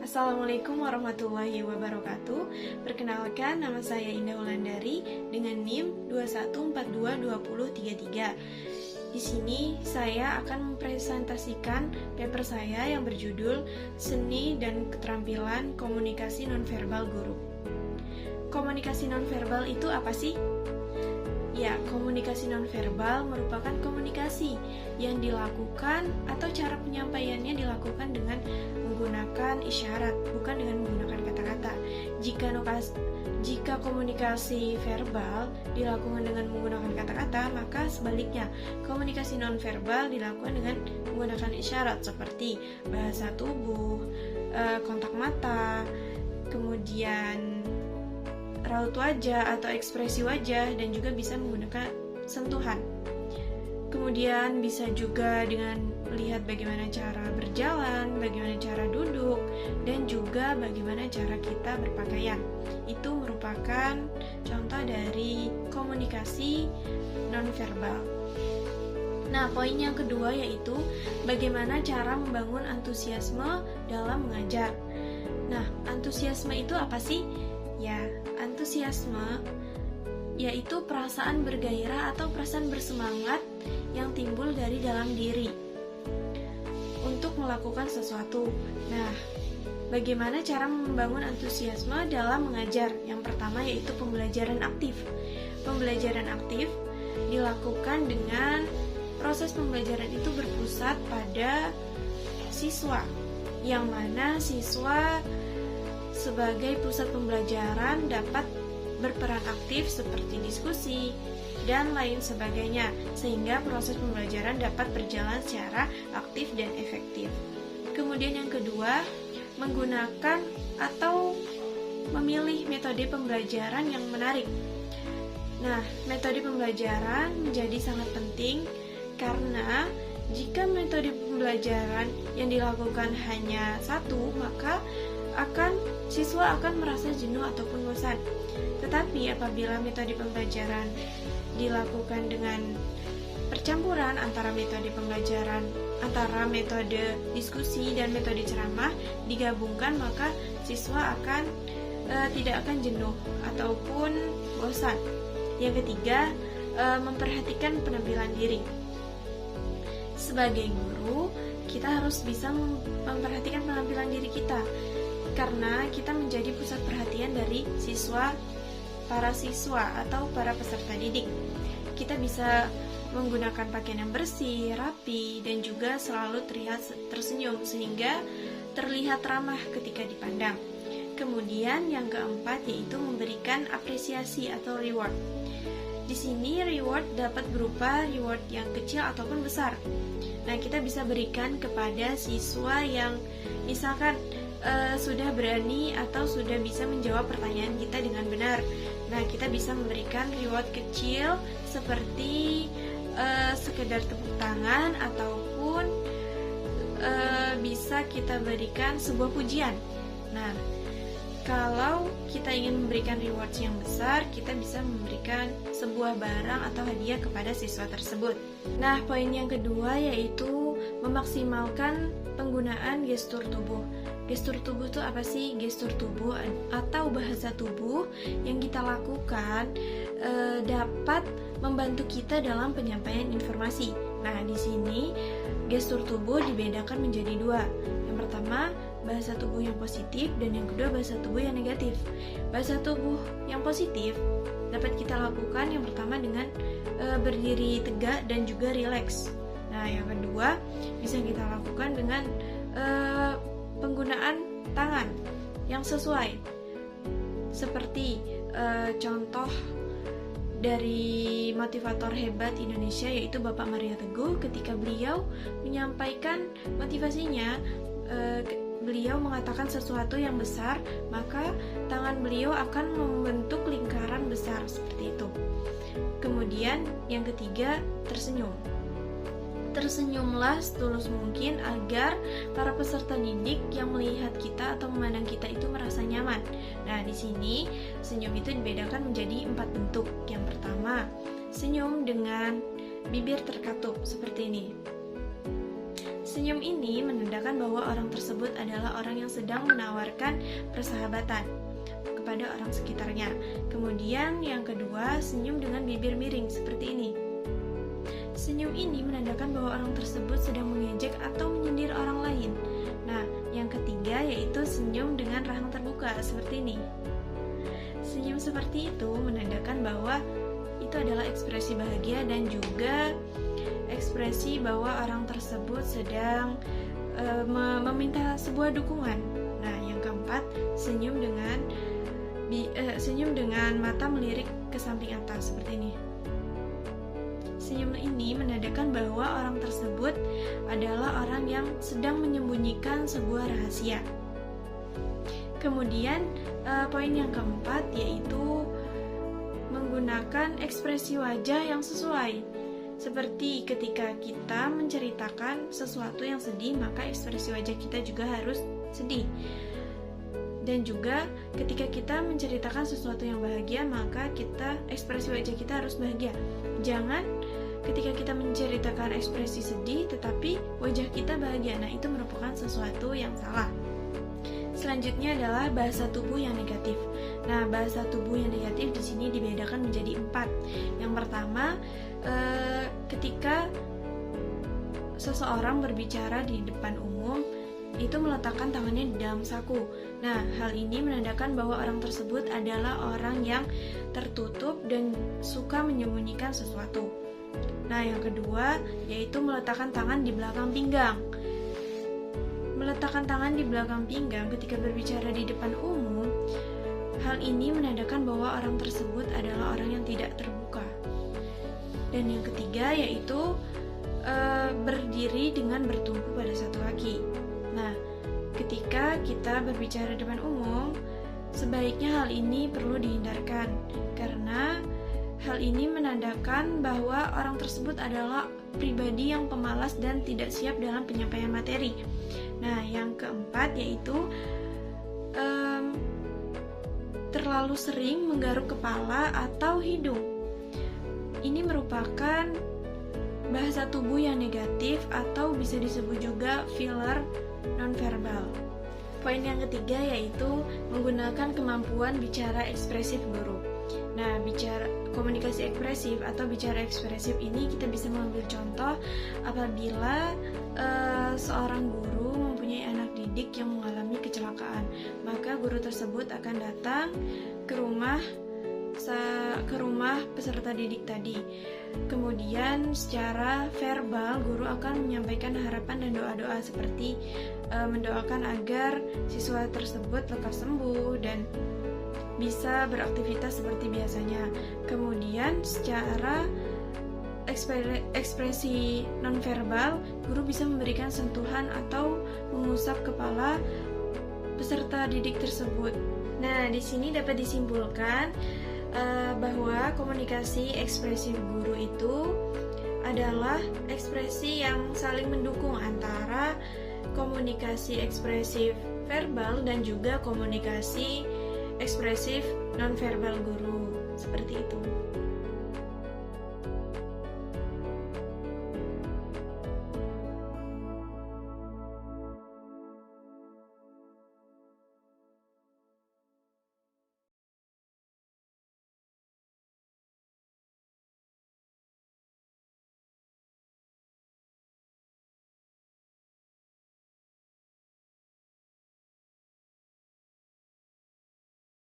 Assalamualaikum warahmatullahi wabarakatuh. Perkenalkan, nama saya Indah Wulandari dengan NIM 21422033. Di sini saya akan mempresentasikan paper saya yang berjudul Seni dan Keterampilan Komunikasi Nonverbal Guru. Komunikasi nonverbal itu apa sih? Ya, komunikasi nonverbal merupakan komunikasi yang dilakukan atau cara penyampaiannya dilakukan dengan menggunakan isyarat, bukan dengan menggunakan kata-kata. Jika komunikasi verbal dilakukan dengan menggunakan kata-kata, maka sebaliknya, komunikasi nonverbal dilakukan dengan menggunakan isyarat seperti bahasa tubuh, kontak mata, kemudian raut wajah atau ekspresi wajah, dan juga bisa menggunakan sentuhan. Kemudian bisa juga dengan melihat bagaimana cara berjalan, bagaimana cara duduk, dan juga bagaimana cara kita berpakaian. Itu merupakan contoh dari komunikasi nonverbal. Nah, poin yang kedua yaitu bagaimana cara membangun antusiasme dalam mengajar. Nah, antusiasme itu apa sih? Ya, antusiasme yaitu perasaan bergairah atau perasaan bersemangat yang timbul dari dalam diri untuk melakukan sesuatu. Nah, bagaimana cara membangun antusiasme dalam mengajar? Yang pertama yaitu pembelajaran aktif. Pembelajaran aktif dilakukan dengan proses pembelajaran itu berpusat pada siswa, yang mana siswa sebagai pusat pembelajaran dapat berperan aktif seperti diskusi dan lain sebagainya, sehingga proses pembelajaran dapat berjalan secara aktif dan efektif. Kemudian yang kedua, menggunakan atau memilih metode pembelajaran yang menarik. Nah, metode pembelajaran menjadi sangat penting karena jika metode pembelajaran yang dilakukan hanya satu, maka siswa akan merasa jenuh ataupun bosan. Tetapi apabila metode pembelajaran dilakukan dengan percampuran antara metode pembelajaran, antara metode diskusi dan metode ceramah digabungkan, maka siswa tidak akan jenuh ataupun bosan. Yang ketiga, memperhatikan penampilan diri. Sebagai guru, kita harus bisa memperhatikan penampilan diri kita, karena kita menjadi pusat perhatian dari para siswa atau para peserta didik. Kita bisa menggunakan pakaian yang bersih, rapi, dan juga selalu terlihat tersenyum sehingga terlihat ramah ketika dipandang. Kemudian yang keempat yaitu memberikan apresiasi atau reward. Di sini reward dapat berupa reward yang kecil ataupun besar. Nah, kita bisa berikan kepada siswa yang misalkan sudah berani atau sudah bisa menjawab pertanyaan kita dengan benar. Nah, kita bisa memberikan reward kecil seperti sekedar tepuk tangan ataupun bisa kita berikan sebuah pujian. Nah, kalau kita ingin memberikan reward yang besar, kita bisa memberikan sebuah barang atau hadiah kepada siswa tersebut. Nah, poin yang kedua yaitu memaksimalkan penggunaan gestur tubuh. Gestur tubuh itu apa sih? Gestur tubuh atau bahasa tubuh yang kita lakukan dapat membantu kita dalam penyampaian informasi. Nah, di sini gestur tubuh dibedakan menjadi dua. Yang pertama, bahasa tubuh yang positif, dan yang kedua bahasa tubuh yang negatif. Bahasa tubuh yang positif dapat kita lakukan yang pertama dengan berdiri tegak dan juga rileks. Nah, yang kedua bisa kita lakukan dengan penggunaan tangan yang sesuai. Seperti contoh dari motivator hebat Indonesia yaitu Bapak Mario Teguh, ketika beliau menyampaikan motivasinya, beliau mengatakan sesuatu yang besar, maka tangan beliau akan membentuk lingkaran besar seperti itu. Kemudian yang ketiga, tersenyum. Tersenyumlah setulus mungkin agar para peserta didik yang melihat kita atau memandang kita itu merasa nyaman. Nah, di sini senyum itu dibedakan menjadi 4 bentuk. Yang pertama, senyum dengan bibir terkatup seperti ini. Senyum ini menandakan bahwa orang tersebut adalah orang yang sedang menawarkan persahabatan kepada orang sekitarnya. Kemudian yang kedua, senyum dengan bibir miring seperti ini. Senyum ini menandakan bahwa orang tersebut sedang mengejek atau menyindir orang lain. Nah, yang ketiga yaitu senyum dengan rahang terbuka seperti ini. Senyum seperti itu menandakan bahwa itu adalah ekspresi bahagia dan juga ekspresi bahwa orang tersebut sedang meminta sebuah dukungan. Nah, yang keempat, senyum dengan mata melirik ke samping atas seperti ini. Senyum ini menandakan bahwa orang tersebut adalah orang yang sedang menyembunyikan sebuah rahasia. Kemudian poin yang keempat yaitu menggunakan ekspresi wajah yang sesuai. Seperti ketika kita menceritakan sesuatu yang sedih, maka ekspresi wajah kita juga harus sedih. Dan juga ketika kita menceritakan sesuatu yang bahagia, maka ekspresi wajah kita harus bahagia. Jangan ketika kita menceritakan ekspresi sedih tetapi wajah kita bahagia. Nah, itu merupakan sesuatu yang salah. Selanjutnya adalah bahasa tubuh yang negatif. Nah, bahasa tubuh yang negatif di sini dibedakan menjadi 4. Yang pertama, ketika seseorang berbicara di depan umum, itu meletakkan tangannya di dalam saku. Nah, hal ini menandakan bahwa orang tersebut adalah orang yang tertutup dan suka menyembunyikan sesuatu. Nah, yang kedua yaitu meletakkan tangan di belakang pinggang. Meletakkan tangan di belakang pinggang ketika berbicara di depan umum, hal ini menandakan bahwa orang tersebut adalah orang yang tidak terbuka. Dan yang ketiga yaitu berdiri dengan bertumpu pada satu kaki. Nah, ketika kita berbicara di depan umum, sebaiknya hal ini perlu dihindarkan karena hal ini menandakan bahwa orang tersebut adalah pribadi yang pemalas dan tidak siap dalam penyampaian materi. Nah, yang keempat yaitu terlalu sering menggaruk kepala atau hidung. Ini merupakan bahasa tubuh yang negatif atau bisa disebut juga filler nonverbal. Poin yang ketiga yaitu menggunakan kemampuan bicara ekspresif guru. Nah, bicara komunikasi ekspresif atau bicara ekspresif ini kita bisa mengambil contoh apabila seorang guru mempunyai anak didik yang mengalami kecelakaan, maka guru tersebut akan datang ke rumah peserta didik tadi. Kemudian secara verbal guru akan menyampaikan harapan dan doa-doa seperti mendoakan agar siswa tersebut lekas sembuh dan bisa beraktivitas seperti biasanya. Kemudian secara ekspresi nonverbal, guru bisa memberikan sentuhan atau mengusap kepala peserta didik tersebut. Nah, di sini dapat disimpulkan bahwa komunikasi ekspresif guru itu adalah ekspresi yang saling mendukung antara komunikasi ekspresif verbal dan juga komunikasi ekspresif nonverbal guru. Seperti itu.